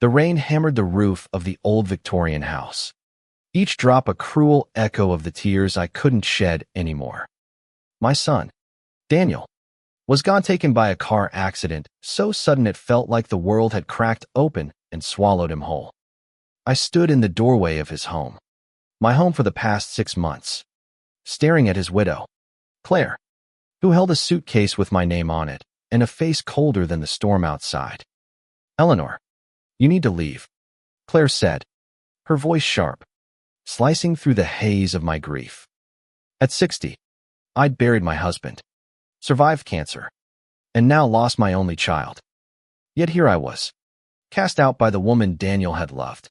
The rain hammered the roof of the old Victorian house, each drop a cruel echo of the tears I couldn't shed anymore. My son, Daniel, was gone, taken by a car accident, so sudden it felt like the world had cracked open and swallowed him whole. I stood in the doorway of his home, my home for the past 6 months, staring at his widow, Claire, who held a suitcase with my name on it and a face colder than the storm outside. "Eleanor, you need to leave," Claire said, her voice sharp, slicing through the haze of my grief. At 60, I'd buried my husband, survived cancer, and now lost my only child. Yet here I was, cast out by the woman Daniel had loved,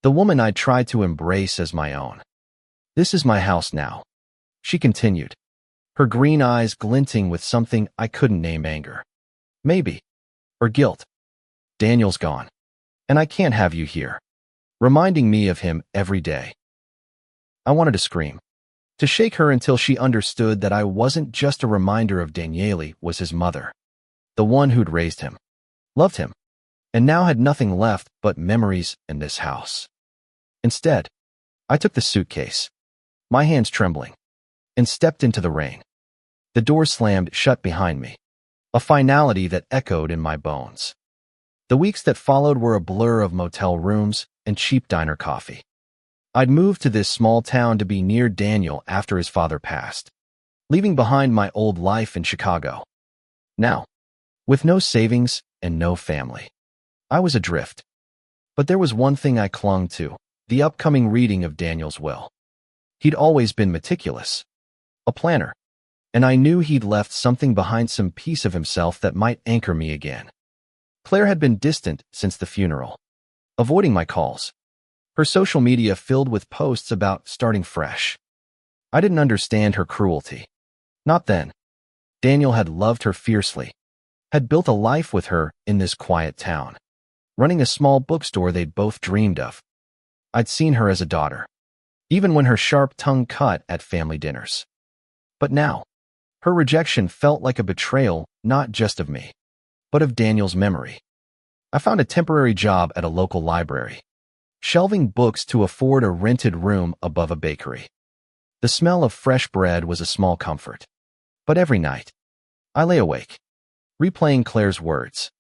the woman I'd tried to embrace as my own. "This is my house now," she continued, her green eyes glinting with something I couldn't name: anger, maybe, or guilt. "Daniel's gone, and I can't have you here, reminding me of him every day." I wanted to scream, to shake her until she understood that I wasn't just a reminder of Daniele was his mother, the one who'd raised him, loved him, and now had nothing left but memories in this house. Instead, I took the suitcase, my hands trembling, and stepped into the rain. The door slammed shut behind me, a finality that echoed in my bones. The weeks that followed were a blur of motel rooms and cheap diner coffee. I'd moved to this small town to be near Daniel after his father passed, leaving behind my old life in Chicago. Now, with no savings and no family, I was adrift. But there was one thing I clung to: the upcoming reading of Daniel's will. He'd always been meticulous, a planner, and I knew he'd left something behind, some piece of himself that might anchor me again. Claire had been distant since the funeral, avoiding my calls, her social media filled with posts about starting fresh. I didn't understand her cruelty. Not then. Daniel had loved her fiercely, had built a life with her in this quiet town, running a small bookstore they'd both dreamed of. I'd seen her as a daughter, even when her sharp tongue cut at family dinners. But now, her rejection felt like a betrayal, not just of me, but of Daniel's memory. I found a temporary job at a local library, shelving books to afford a rented room above a bakery. The smell of fresh bread was a small comfort. But every night, I lay awake, replaying Claire's words,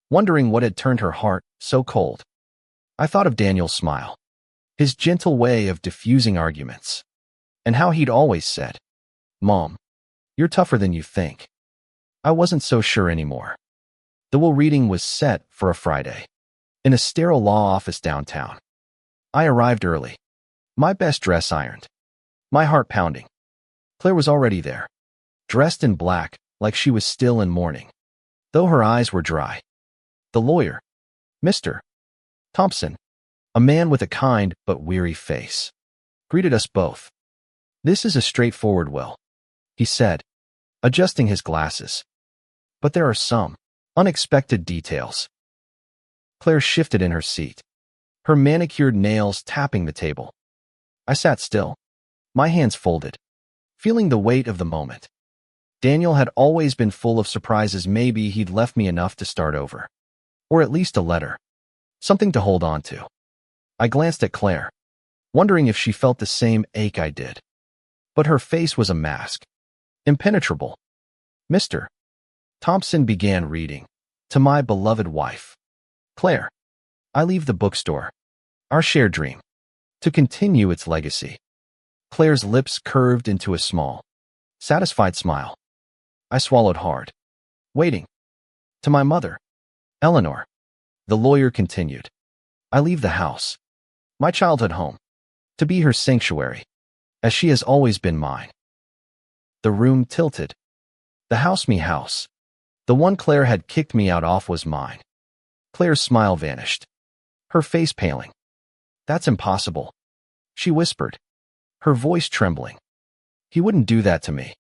wondering what had turned her heart so cold. I thought of Daniel's smile, his gentle way of diffusing arguments, and how he'd always said, "Mom, you're tougher than you think." I wasn't so sure anymore. The will reading was set for a Friday, in a sterile law office downtown. I arrived early, my best dress ironed, my heart pounding. Claire was already there, dressed in black like she was still in mourning, though her eyes were dry. The lawyer, Mr. Thompson, a man with a kind but weary face, greeted us both. "This is a straightforward will," he said, adjusting his glasses. "But there are some unexpected details." Claire shifted in her seat, her manicured nails tapping the table. I sat still, my hands folded, feeling the weight of the moment. Daniel had always been full of surprises. Maybe he'd left me enough to start over, or at least a letter, something to hold on to. I glanced at Claire, wondering if she felt the same ache I did. But her face was a mask, impenetrable. "Mr. Thompson began reading, to my beloved wife, Claire. I leave the bookstore, our shared dream, to continue its legacy." Claire's lips curved into a small, satisfied smile. I swallowed hard, waiting. "To my mother, Eleanor," the lawyer continued. "I leave the house, my childhood home, to be her sanctuary, as she has always been mine." The room tilted. The house, me house, the one Claire had kicked me out of, was mine. Claire's smile vanished, her face paling. "That's impossible," she whispered, her voice trembling. "He wouldn't do that to me."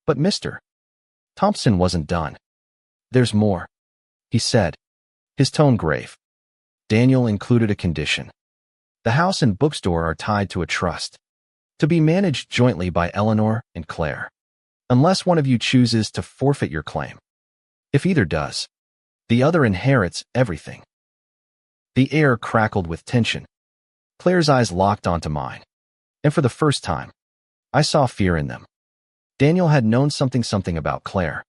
But Mr. Thompson wasn't done. "There's more," he said, his tone grave. "Daniel included a condition. The house and bookstore are tied to a trust, to be managed jointly by Eleanor and Claire, unless one of you chooses to forfeit your claim. If either does, the other inherits everything." The air crackled with tension. Claire's eyes locked onto mine. And for the first time, I saw fear in them. Daniel had known something about Claire.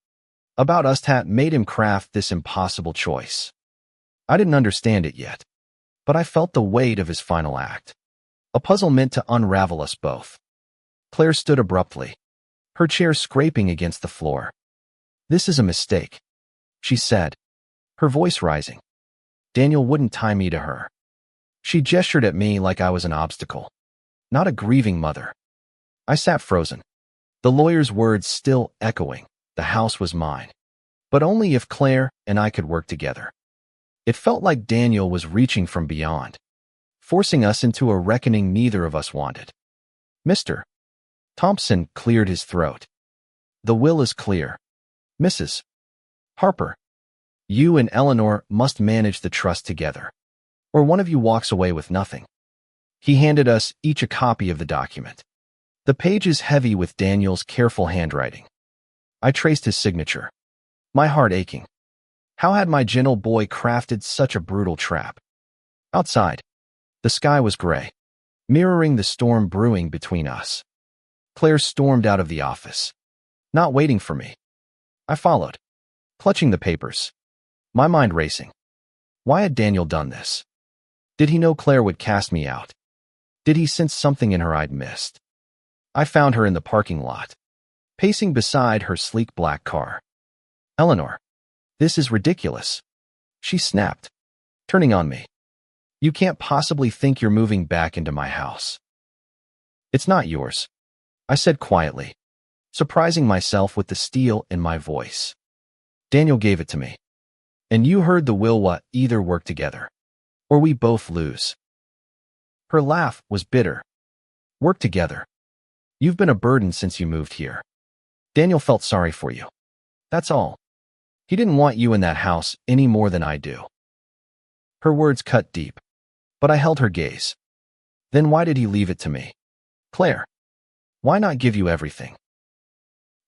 About us that made him craft this impossible choice. I didn't understand it yet, but I felt the weight of his final act. A puzzle meant to unravel us both. Claire stood abruptly, her chair scraping against the floor. "This is a mistake," she said, her voice rising. Daniel wouldn't tie me to her. She gestured at me like I was an obstacle, not a grieving mother. I sat frozen, the lawyer's words still echoing. The house was mine, but only if Claire and I could work together. It felt like Daniel was reaching from beyond, forcing us into a reckoning neither of us wanted. "Mr. Thompson," cleared his throat. "The will is clear. Mrs. Harper, you and Eleanor must manage the trust together, or one of you walks away with nothing." He handed us each a copy of the document, the pages heavy with Daniel's careful handwriting. I traced his signature, my heart aching. How had my gentle boy crafted such a brutal trap? Outside, the sky was gray, mirroring the storm brewing between us. Claire stormed out of the office, not waiting for me. I followed, clutching the papers, my mind racing. Why had Daniel done this? Did he know Claire would cast me out? Did he sense something in her I'd missed? I found her in the parking lot, pacing beside her sleek black car. "Eleanor, this is ridiculous," she snapped, turning on me. "You can't possibly think you're moving back into my house." "It's not yours," I said quietly, surprising myself with the steel in my voice. "Daniel gave it to me. And you heard the will. What, either work together, or we both lose." Her laugh was bitter. "Work together. You've been a burden since you moved here. Daniel felt sorry for you. That's all. He didn't want you in that house any more than I do." Her words cut deep, but I held her gaze. "Then why did he leave it to me? Claire, why not give you everything?"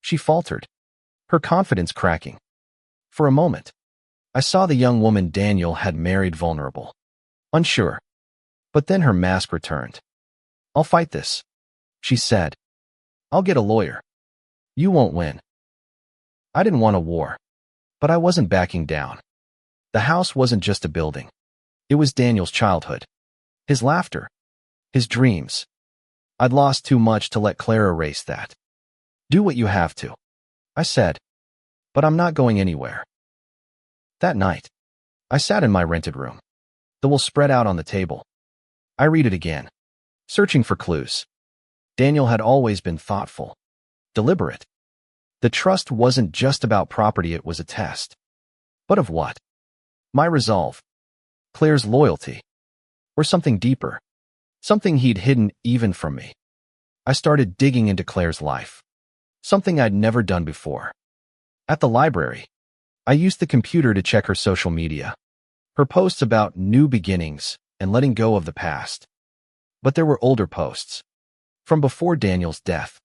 She faltered, her confidence cracking. For a moment, I saw the young woman Daniel had married vulnerable, unsure. But then her mask returned. "I'll fight this," she said. "I'll get a lawyer. You won't win." I didn't want a war, but I wasn't backing down. The house wasn't just a building. It was Daniel's childhood, his laughter, his dreams. I'd lost too much to let Claire erase that. "Do what you have to," I said, "but I'm not going anywhere." That night, I sat in my rented room, the will spread out on the table. I read it again, searching for clues. Daniel had always been thoughtful, deliberate. The trust wasn't just about property, it was a test. But of what? My resolve, Claire's loyalty, or something deeper, something he'd hidden even from me. I started digging into Claire's life, something I'd never done before. At the library, I used the computer to check her social media, her posts about new beginnings and letting go of the past. But there were older posts, from before Daniel's death,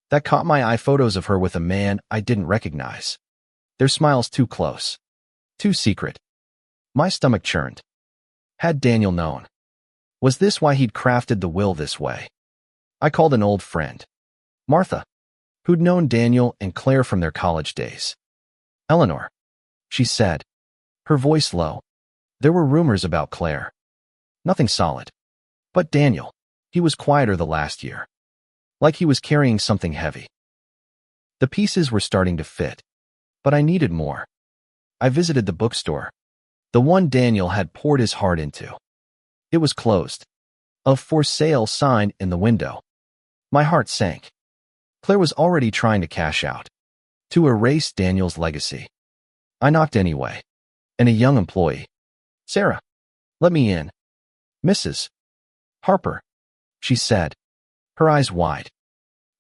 that caught my eye, photos of her with a man I didn't recognize. Their smiles too close, too secret. My stomach churned. Had Daniel known? Was this why he'd crafted the will this way? I called an old friend, Martha, who'd known Daniel and Claire from their college days. "Eleanor," she said, her voice low. "There were rumors about Claire. Nothing solid. But Daniel, he was quieter the last year. Like he was carrying something heavy." The pieces were starting to fit, but I needed more. I visited the bookstore, the one Daniel had poured his heart into. It was closed, a "for sale" sign in the window. My heart sank. Claire was already trying to cash out, to erase Daniel's legacy. I knocked anyway, and a young employee, "Sarah, let me in." "Mrs. Harper," she said, her eyes wide.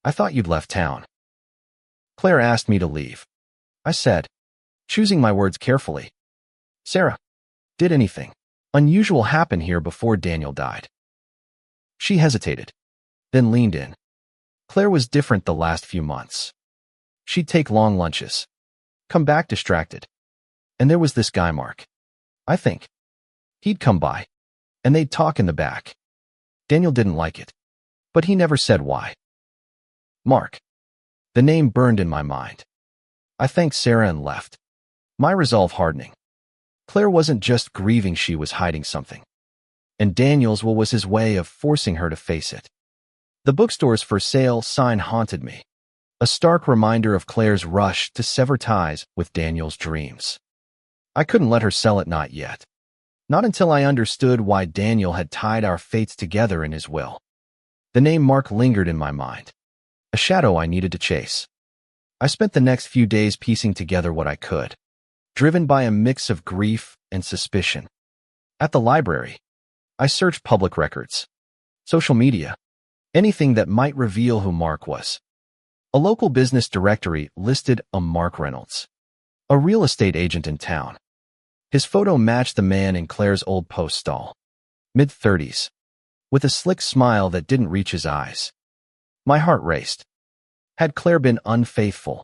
"I thought you'd left town." "Claire asked me to leave," I said, choosing my words carefully. "Sarah, did anything unusual happen here before Daniel died?" She hesitated, then leaned in. Claire was different the last few months. She'd take long lunches, come back distracted. And there was this guy, Mark, I think. He'd come by, and they'd talk in the back. Daniel didn't like it, but he never said why. Mark. The name burned in my mind. I thanked Sarah and left, my resolve hardening. Claire wasn't just grieving, she was hiding something. And Daniel's will was his way of forcing her to face it. The bookstore's for sale sign haunted me, a stark reminder of Claire's rush to sever ties with Daniel's dreams. I couldn't let her sell it, not yet. Not until I understood why Daniel had tied our fates together in his will. The name Mark lingered in my mind, a shadow I needed to chase. I spent the next few days piecing together what I could, driven by a mix of grief and suspicion. At the library, I searched public records, social media, anything that might reveal who Mark was. A local business directory listed a Mark Reynolds, a real estate agent in town. His photo matched the man in Claire's old post stall, mid-30s, with a slick smile that didn't reach his eyes. My heart raced. Had Claire been unfaithful?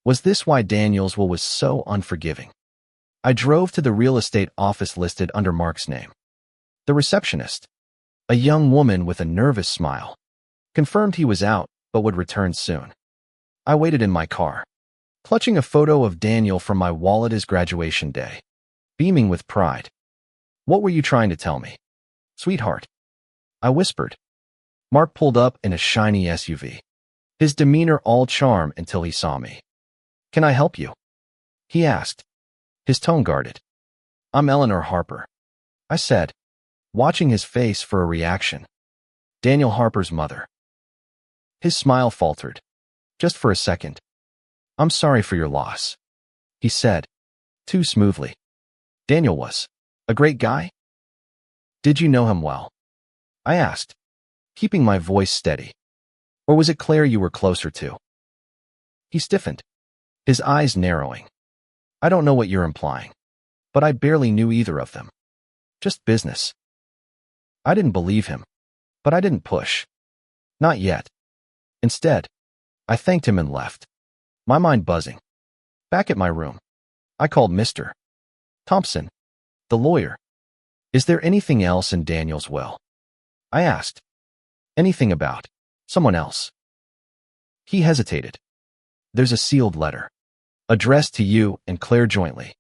Was this why Daniel's will was so unforgiving? I drove to the real estate office listed under Mark's name. The receptionist, a young woman with a nervous smile, confirmed he was out but would return soon. I waited in my car, clutching a photo of Daniel from my wallet as graduation day, beaming with pride. "What were you trying to tell me, sweetheart?" I whispered. Mark pulled up in a shiny SUV, his demeanor all charm until he saw me. "Can I help you?" he asked, his tone guarded. "I'm Eleanor Harper," I said, watching his face for a reaction. "Daniel Harper's mother." His smile faltered, just for a second. "I'm sorry for your loss," he said, too smoothly. "Daniel was a great guy?" "Did you know him well?" I asked, keeping my voice steady. "Or was it Claire you were closer to?" He stiffened, his eyes narrowing. "I don't know what you're implying, but I barely knew either of them. Just business." I didn't believe him, but I didn't push. Not yet. Instead, I thanked him and left, my mind buzzing. Back at my room, I called Mr. Thompson, the lawyer. "Is there anything else in Daniel's will?" I asked. "Anything about someone else?" He hesitated. "There's a sealed letter, addressed to you and Claire jointly.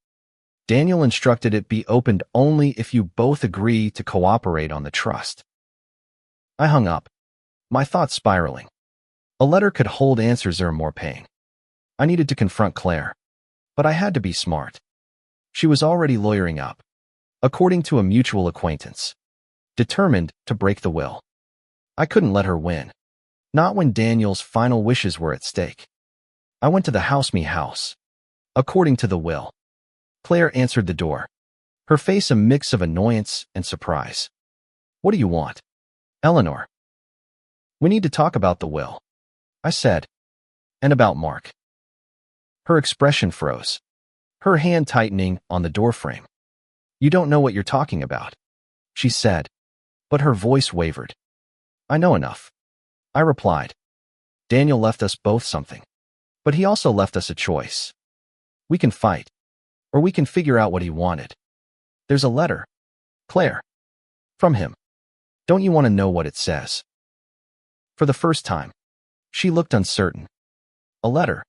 Daniel instructed it be opened only if you both agree to cooperate on the trust." I hung up, my thoughts spiraling. A letter could hold answers or more pain. I needed to confront Claire, but I had to be smart. She was already lawyering up, according to a mutual acquaintance, determined to break the will. I couldn't let her win, not when Daniel's final wishes were at stake. I went to the house. According to the will. Claire answered the door, her face a mix of annoyance and surprise. "What do you want, Eleanor?" "We need to talk about the will," I said, "and about Mark." Her expression froze, her hand tightening on the doorframe. "You don't know what you're talking about," she said, but her voice wavered. "I know enough," I replied. "Daniel left us both something, but he also left us a choice. We can fight, or we can figure out what he wanted. There's a letter, Claire, from him. Don't you want to know what it says?" For the first time, she looked uncertain. "A letter?"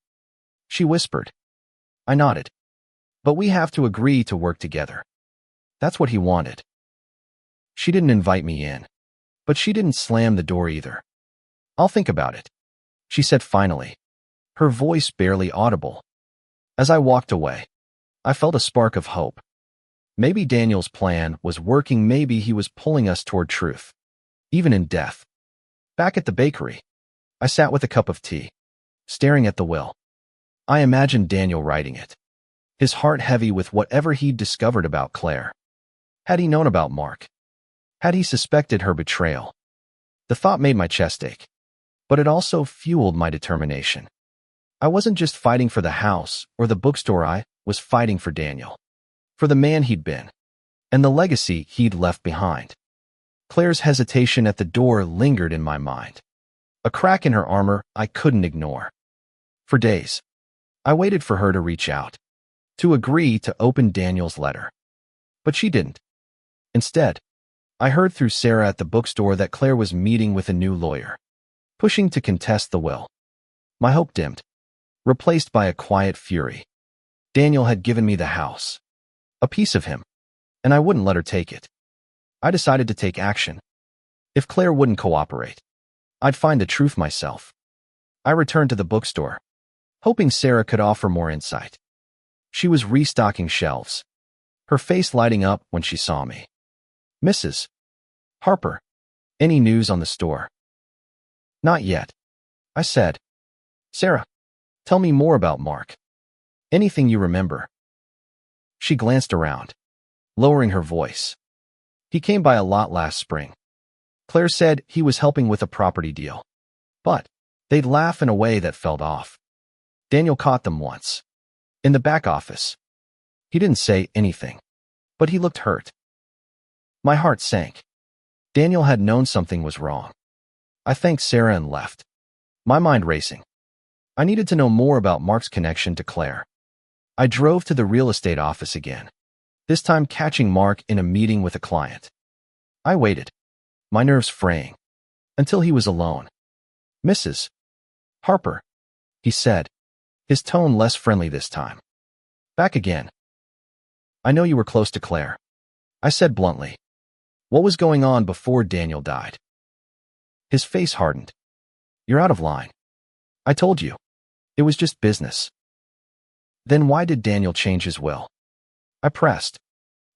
she whispered. I nodded. "But we have to agree to work together." That's what he wanted. She didn't invite me in, but she didn't slam the door either. "I'll think about it," she said finally, her voice barely audible. As I walked away, I felt a spark of hope. Maybe Daniel's plan was working, maybe he was pulling us toward truth, even in death. Back at the bakery, I sat with a cup of tea, staring at the will. I imagined Daniel writing it, his heart heavy with whatever he'd discovered about Claire. Had he known about Mark? Had he suspected her betrayal? The thought made my chest ache, but it also fueled my determination. I wasn't just fighting for the house or the bookstore, I was fighting for Daniel, for the man he'd been, and the legacy he'd left behind. Claire's hesitation at the door lingered in my mind, a crack in her armor I couldn't ignore. For days, I waited for her to reach out, to agree to open Daniel's letter. But she didn't. Instead, I heard through Sarah at the bookstore that Claire was meeting with a new lawyer, pushing to contest the will. My hope dimmed, replaced by a quiet fury. Daniel had given me the house, a piece of him, and I wouldn't let her take it. I decided to take action. If Claire wouldn't cooperate, I'd find the truth myself. I returned to the bookstore, hoping Sarah could offer more insight. She was restocking shelves, her face lighting up when she saw me. "Mrs. Harper, any news on the store?" "Not yet," I said. "Sarah, tell me more about Mark. Anything you remember." She glanced around, lowering her voice. "He came by a lot last spring. Claire said he was helping with a property deal, but they'd laugh in a way that felt off. Daniel caught them once, in the back office. He didn't say anything, but he looked hurt." My heart sank. Daniel had known something was wrong. I thanked Sarah and left, my mind racing. I needed to know more about Mark's connection to Claire. I drove to the real estate office again, this time catching Mark in a meeting with a client. I waited, my nerves fraying, until he was alone. "Mrs. Harper," he said, his tone less friendly this time. "Back again. I know you were close to Claire," I said bluntly. "What was going on before Daniel died?" His face hardened. "You're out of line. I told you. It was just business." "Then why did Daniel change his will?" I pressed,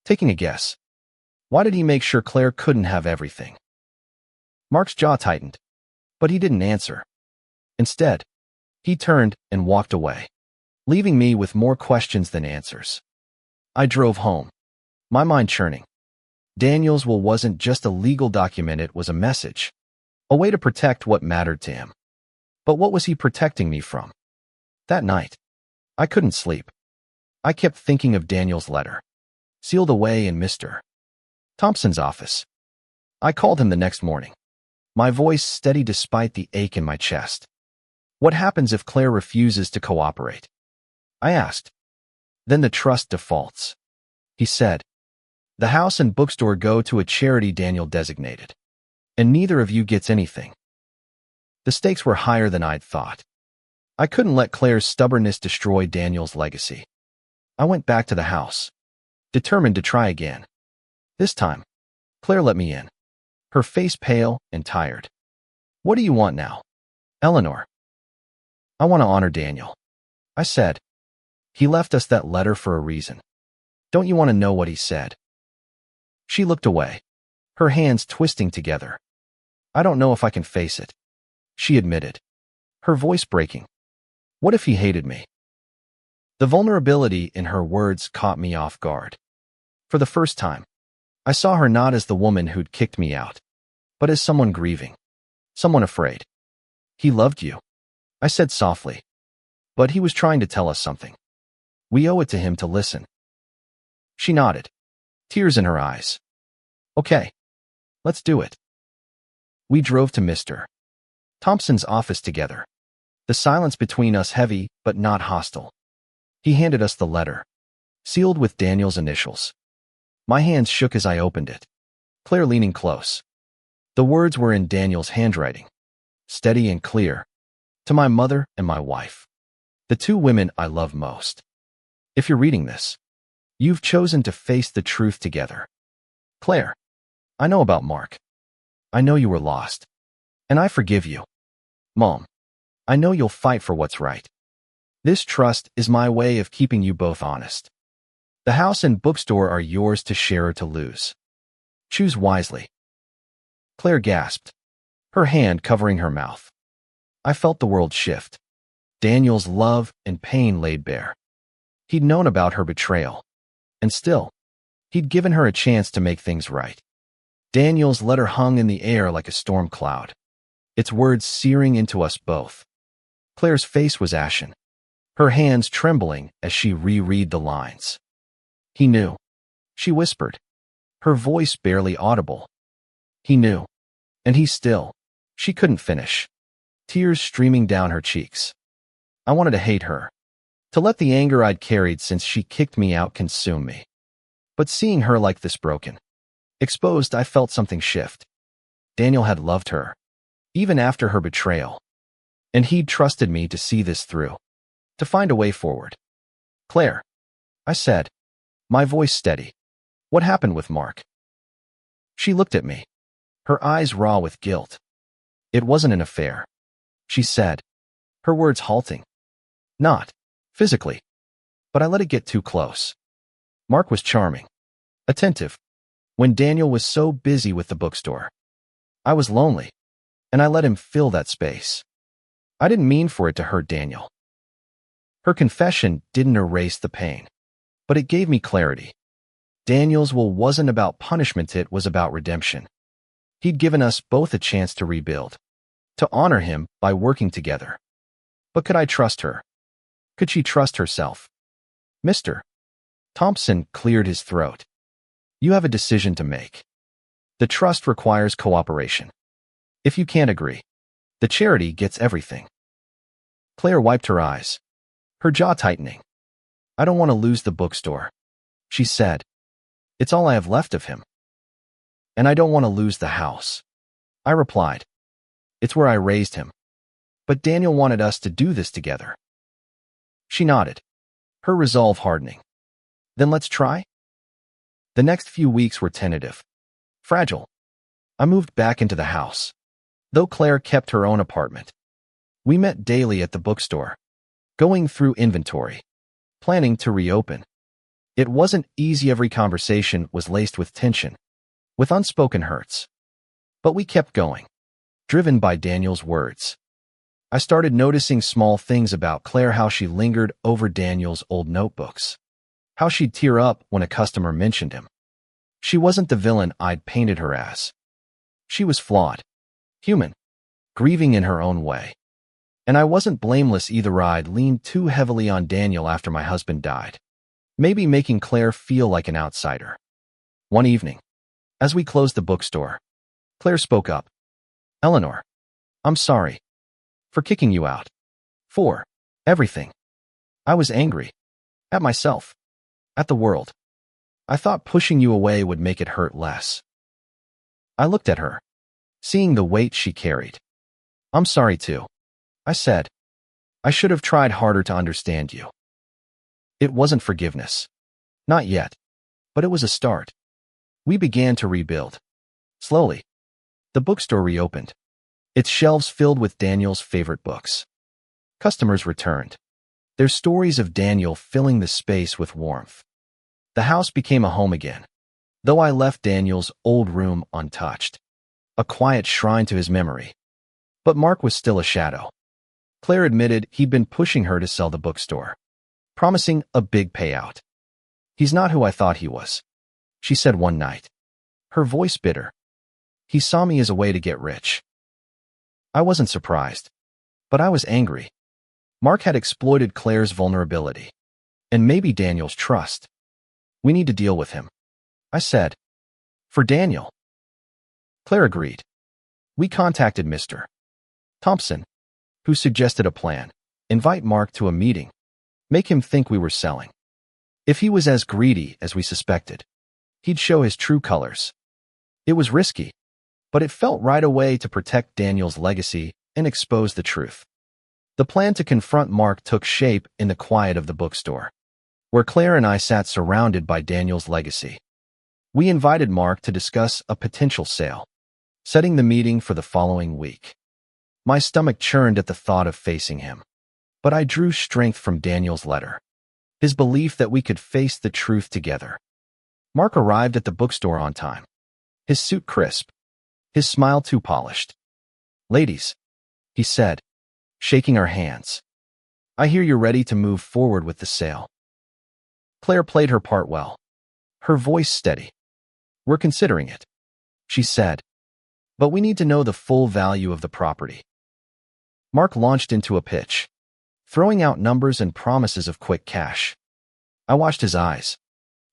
taking a guess. "Why did he make sure Claire couldn't have everything?" Mark's jaw tightened, but he didn't answer. Instead, he turned and walked away, leaving me with more questions than answers. I drove home, my mind churning. Daniel's will wasn't just a legal document, it was a message, a way to protect what mattered to him. But what was he protecting me from? That night, I couldn't sleep. I kept thinking of Daniel's letter, sealed away in Mr. Thompson's office. I called him the next morning, my voice steady despite the ache in my chest. "What happens if Claire refuses to cooperate?" I asked. "Then the trust defaults," he said. "The house and bookstore go to a charity Daniel designated, and neither of you gets anything." The stakes were higher than I'd thought. I couldn't let Claire's stubbornness destroy Daniel's legacy. I went back to the house, determined to try again. This time, Claire let me in, her face pale and tired. "What do you want now, Eleanor?" "I want to honor Daniel," I said. "He left us that letter for a reason. Don't you want to know what he said?" She looked away, her hands twisting together. "I don't know if I can face it," she admitted, her voice breaking. "What if he hated me?" The vulnerability in her words caught me off guard. For the first time, I saw her not as the woman who'd kicked me out, but as someone grieving, someone afraid. "He loved you," I said softly, "but he was trying to tell us something. We owe it to him to listen." She nodded, tears in her eyes. "Okay, let's do it." We drove to Mr. Thompson's office together, the silence between us heavy but not hostile. He handed us the letter, sealed with Daniel's initials. My hands shook as I opened it, Claire leaning close. The words were in Daniel's handwriting, steady and clear, to my mother and my wife, the two women I love most. "If you're reading this, you've chosen to face the truth together. Claire, I know about Mark. I know you were lost, and I forgive you. Mom, I know you'll fight for what's right. This trust is my way of keeping you both honest. The house and bookstore are yours to share or to lose. Choose wisely." Claire gasped, her hand covering her mouth. I felt the world shift. Daniel's love and pain laid bare. He'd known about her betrayal, and still, he'd given her a chance to make things right. Daniel's letter hung in the air like a storm cloud, its words searing into us both. Claire's face was ashen, her hands trembling as she reread the lines. "He knew," she whispered, her voice barely audible. "He knew, and he still—" She couldn't finish, tears streaming down her cheeks. I wanted to hate her, to let the anger I'd carried since she kicked me out consume me. But seeing her like this broken, Exposed, I felt something shift. Daniel had loved her, even after her betrayal. And he'd trusted me to see this through, to find a way forward. Claire, I said, my voice steady. What happened with Mark? She looked at me, her eyes raw with guilt. It wasn't an affair, she said, her words halting. Not physically, but I let it get too close. Mark was charming, attentive, when Daniel was so busy with the bookstore. I was lonely, and I let him fill that space. I didn't mean for it to hurt Daniel. Her confession didn't erase the pain, but it gave me clarity. Daniel's will wasn't about punishment, it was about redemption. He'd given us both a chance to rebuild, to honor him by working together. But could I trust her? Could she trust herself? Mr. Thompson cleared his throat. You have a decision to make. The trust requires cooperation. If you can't agree, the charity gets everything. Claire wiped her eyes, her jaw tightening. I don't want to lose the bookstore, she said. It's all I have left of him. And I don't want to lose the house, I replied. It's where I raised him. But Daniel wanted us to do this together. She nodded, her resolve hardening. Then let's try? The next few weeks were tentative, fragile. I moved back into the house, though Claire kept her own apartment. We met daily at the bookstore, going through inventory, planning to reopen. It wasn't easy. Every conversation was laced with tension, with unspoken hurts. But we kept going, driven by Daniel's words. I started noticing small things about Claire, how she lingered over Daniel's old notebooks, how she'd tear up when a customer mentioned him. She wasn't the villain I'd painted her as. She was flawed, human, grieving in her own way. And I wasn't blameless either. I'd leaned too heavily on Daniel after my husband died, maybe making Claire feel like an outsider. One evening, as we closed the bookstore, Claire spoke up. Eleanor, I'm sorry for kicking you out. For everything. I was angry. At myself. At the world. I thought pushing you away would make it hurt less. I looked at her, seeing the weight she carried. I'm sorry too, I said. I should have tried harder to understand you. It wasn't forgiveness. Not yet. But it was a start. We began to rebuild. Slowly. The bookstore reopened, its shelves filled with Daniel's favorite books. Customers returned, their stories of Daniel filling the space with warmth. The house became a home again, though I left Daniel's old room untouched, a quiet shrine to his memory. But Mark was still a shadow. Claire admitted he'd been pushing her to sell the bookstore, promising a big payout. He's not who I thought he was, she said one night, her voice bitter. He saw me as a way to get rich. I wasn't surprised, but I was angry. Mark had exploited Claire's vulnerability, and maybe Daniel's trust. We need to deal with him, I said. For Daniel. Claire agreed. We contacted Mr. Thompson, who suggested a plan. Invite Mark to a meeting. Make him think we were selling. If he was as greedy as we suspected, he'd show his true colors. It was risky, but it felt right away to protect Daniel's legacy and expose the truth. The plan to confront Mark took shape in the quiet of the bookstore, where Claire and I sat surrounded by Daniel's legacy. We invited Mark to discuss a potential sale, setting the meeting for the following week. My stomach churned at the thought of facing him, but I drew strength from Daniel's letter, his belief that we could face the truth together. Mark arrived at the bookstore on time, his suit crisp, his smile too polished. Ladies, he said, shaking our hands. I hear you're ready to move forward with the sale. Claire played her part well, her voice steady. We're considering it, she said, but we need to know the full value of the property. Mark launched into a pitch, throwing out numbers and promises of quick cash. I watched his eyes,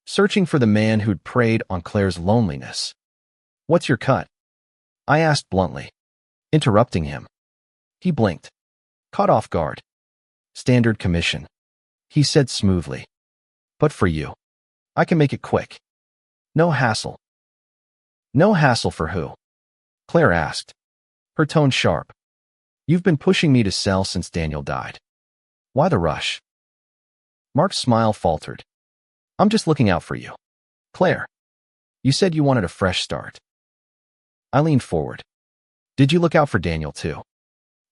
searching for the man who'd preyed on Claire's loneliness. What's your cut? I asked bluntly, interrupting him. He blinked, caught off guard. Standard commission, he said smoothly. But for you, I can make it quick. No hassle. No hassle for who? Claire asked, her tone sharp. You've been pushing me to sell since Daniel died. Why the rush? Mark's smile faltered. I'm just looking out for you. Claire, you said you wanted a fresh start. I leaned forward. Did you look out for Daniel too?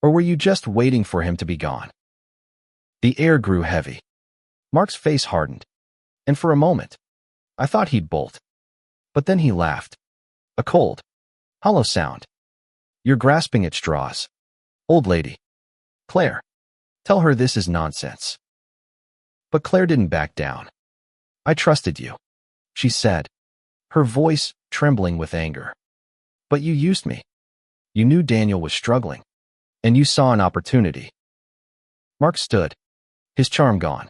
Or were you just waiting for him to be gone? The air grew heavy. Mark's face hardened. And for a moment, I thought he'd bolt. But then he laughed. A cold, hollow sound. You're grasping at straws. Old lady. Claire, tell her this is nonsense. But Claire didn't back down. I trusted you, she said, her voice trembling with anger. But you used me. You knew Daniel was struggling, and you saw an opportunity. Mark stood, his charm gone.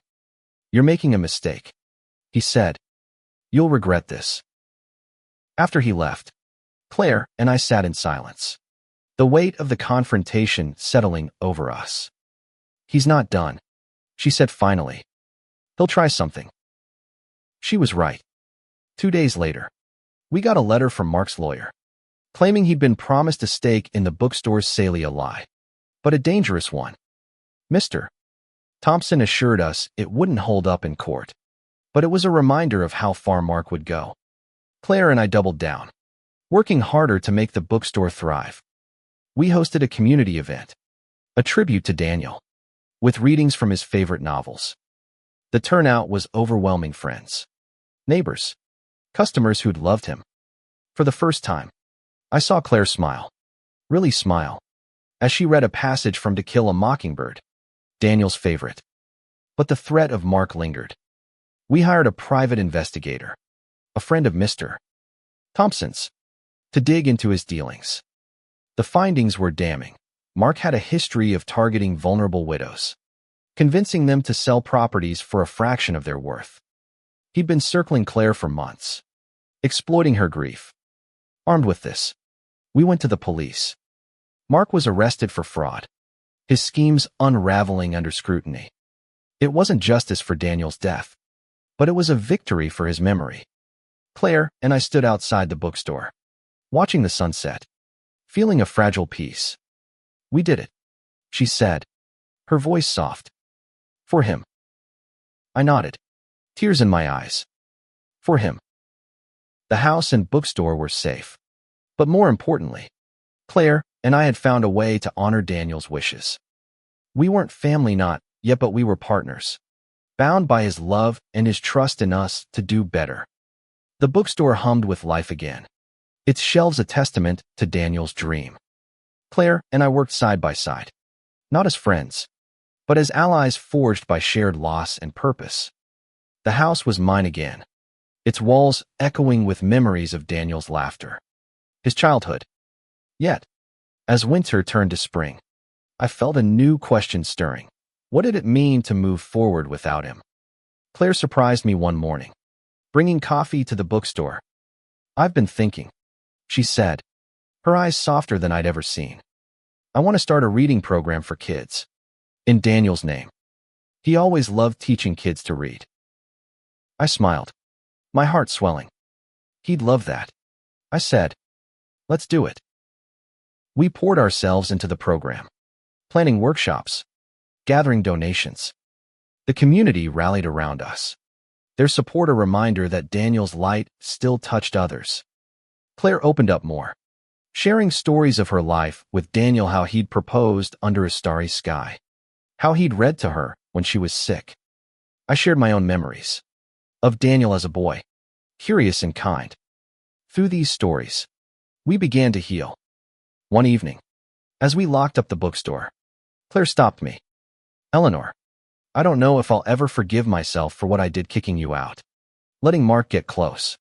You're making a mistake, he said. You'll regret this. After he left, Claire and I sat in silence, the weight of the confrontation settling over us. He's not done, she said finally. He'll try something. She was right. 2 days later, we got a letter from Mark's lawyer, claiming he'd been promised a stake in the bookstore's sale, a lie, but a dangerous one. Mr. Thompson assured us it wouldn't hold up in court, but it was a reminder of how far Mark would go. Claire and I doubled down, working harder to make the bookstore thrive. We hosted a community event, a tribute to Daniel, with readings from his favorite novels. The turnout was overwhelming. Friends, neighbors, customers who'd loved him. For the first time, I saw Claire smile, really smile, as she read a passage from To Kill a Mockingbird, Daniel's favorite. But the threat of Mark lingered. We hired a private investigator, a friend of Mr. Thompson's, to dig into his dealings. The findings were damning. Mark had a history of targeting vulnerable widows, convincing them to sell properties for a fraction of their worth. He'd been circling Claire for months, exploiting her grief. Armed with this, we went to the police. Mark was arrested for fraud, his schemes unraveling under scrutiny. It wasn't justice for Daniel's death, but it was a victory for his memory. Claire and I stood outside the bookstore, watching the sunset, feeling a fragile peace. We did it, she said, her voice soft. For him. I nodded, tears in my eyes. For him. The house and bookstore were safe. But more importantly, Claire and I had found a way to honor Daniel's wishes. We weren't family not yet, but we were partners, bound by his love and his trust in us to do better. The bookstore hummed with life again, its shelves a testament to Daniel's dream. Claire and I worked side by side, not as friends, but as allies forged by shared loss and purpose. The house was mine again, its walls echoing with memories of Daniel's laughter, his childhood. Yet, as winter turned to spring, I felt a new question stirring. What did it mean to move forward without him? Claire surprised me one morning, bringing coffee to the bookstore. I've been thinking, she said, her eyes softer than I'd ever seen. I want to start a reading program for kids. In Daniel's name. He always loved teaching kids to read. I smiled, my heart swelling. He'd love that. I said, let's do it. We poured ourselves into the program, planning workshops, gathering donations. The community rallied around us, their support a reminder that Daniel's light still touched others. Claire opened up more, sharing stories of her life with Daniel, how he'd proposed under a starry sky, how he'd read to her when she was sick. I shared my own memories of Daniel as a boy, curious and kind. Through these stories, we began to heal. One evening, as we locked up the bookstore, Claire stopped me. Eleanor, I don't know if I'll ever forgive myself for what I did kicking you out, letting Mark get close.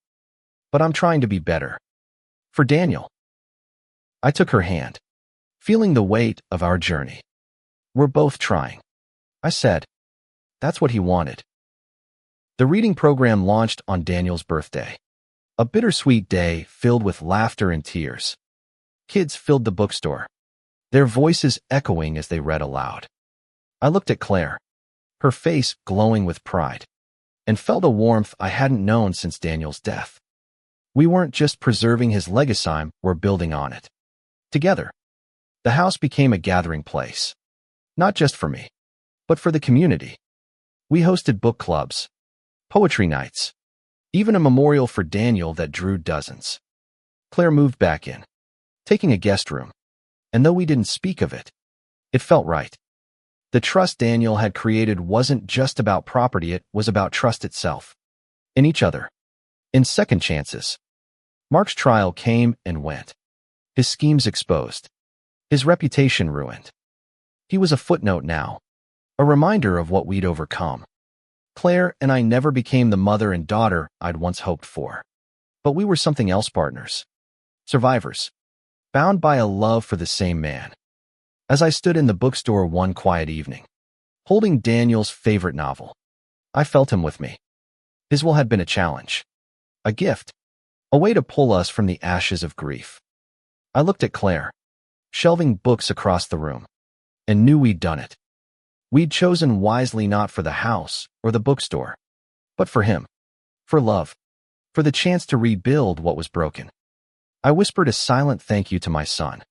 But I'm trying to be better. For Daniel. I took her hand, feeling the weight of our journey. We're both trying. I said, that's what he wanted. The reading program launched on Daniel's birthday, a bittersweet day filled with laughter and tears. Kids filled the bookstore, their voices echoing as they read aloud. I looked at Claire, her face glowing with pride, and felt a warmth I hadn't known since Daniel's death. We weren't just preserving his legacy, we're building on it. Together, the house became a gathering place, not just for me, but for the community. We hosted book clubs, poetry nights, even a memorial for Daniel that drew dozens. Claire moved back in, taking a guest room, and though we didn't speak of it, it felt right. The trust Daniel had created wasn't just about property, it was about trust itself. In each other. In second chances. Mark's trial came and went. His schemes exposed. His reputation ruined. He was a footnote now, a reminder of what we'd overcome. Claire and I never became the mother and daughter I'd once hoped for. But we were something else, partners. Survivors. Bound by a love for the same man. As I stood in the bookstore one quiet evening, holding Daniel's favorite novel, I felt him with me. His will had been a challenge. A gift. A way to pull us from the ashes of grief. I looked at Claire, shelving books across the room, and knew we'd done it. We'd chosen wisely, not for the house or the bookstore, but for him. For love. For the chance to rebuild what was broken. I whispered a silent thank you to my son,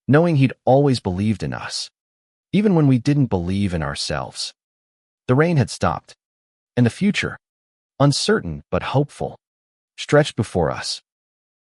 knowing he'd always believed in us, even when we didn't believe in ourselves. The rain had stopped, and the future, uncertain but hopeful, stretched before us.